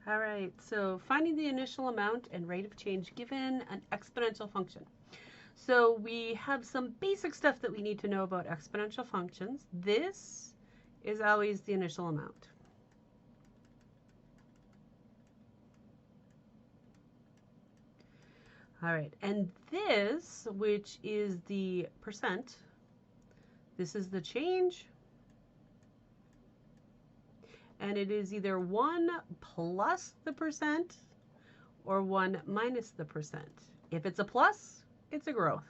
All right, so finding the initial amount and rate of change given an exponential function. So we have some basic stuff that we need to know about exponential functions. This is always the initial amount. All right, and this, which is the percent, this is the change, and it is either 1 plus the percent or 1 minus the percent. If it's a plus, it's a growth.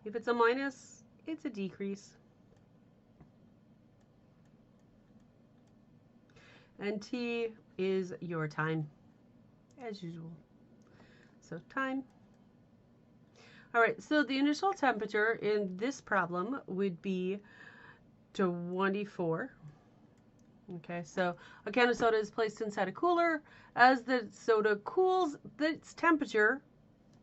If it's a minus, it's a decrease. And T is your time, as usual. So time. All right, so the initial temperature in this problem would be 24. Okay, so a can of soda is placed inside a cooler. As the soda cools, its temperature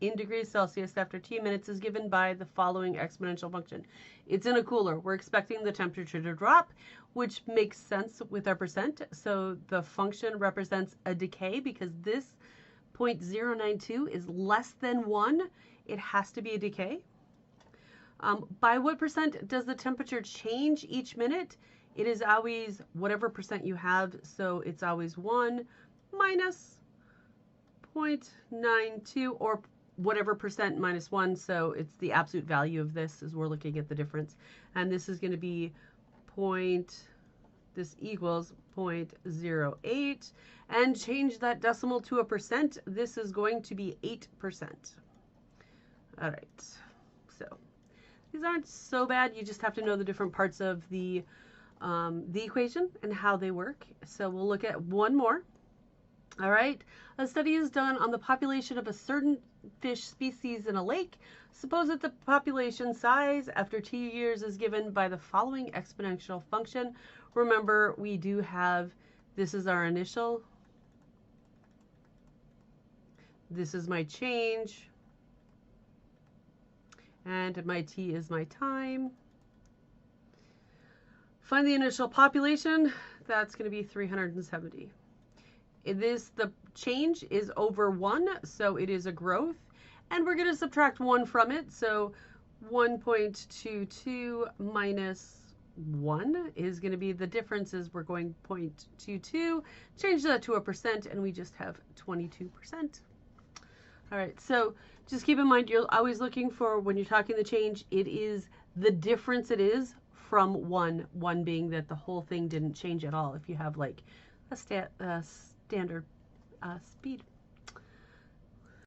in degrees Celsius after t minutes is given by the following exponential function. It's in a cooler. We're expecting the temperature to drop, which makes sense with our percent. So the function represents a decay because this 0.092 is less than 1. It has to be a decay. By what percent does the temperature change each minute? It is always whatever percent you have, so it's always 1 minus 0.92 or whatever percent minus 1, so it's the absolute value of this as we're looking at the difference. And this is going to be this equals 0.08, and change that decimal to a percent. This is going to be 8%. All right, so these aren't so bad. You just have to know the different parts of the equation and how they work. So we'll look at one more. All right, a study is done on the population of a certain fish species in a lake. Suppose that the population size after 2 years is given by the following exponential function. Remember, we do have, this is our initial, this is my change, and my t is my time. Find the initial population. That's going to be 370. The change is over 1, so it is a growth. And we're going to subtract 1 from it. So 1.22 minus 1 is going to be the difference is we're going 0.22. Change that to a percent, and we just have 22%. All right, so just keep in mind, you're always looking for, when you're talking the change, it is the difference it is from 1. 1 being that the whole thing didn't change at all if you have like a standard speed.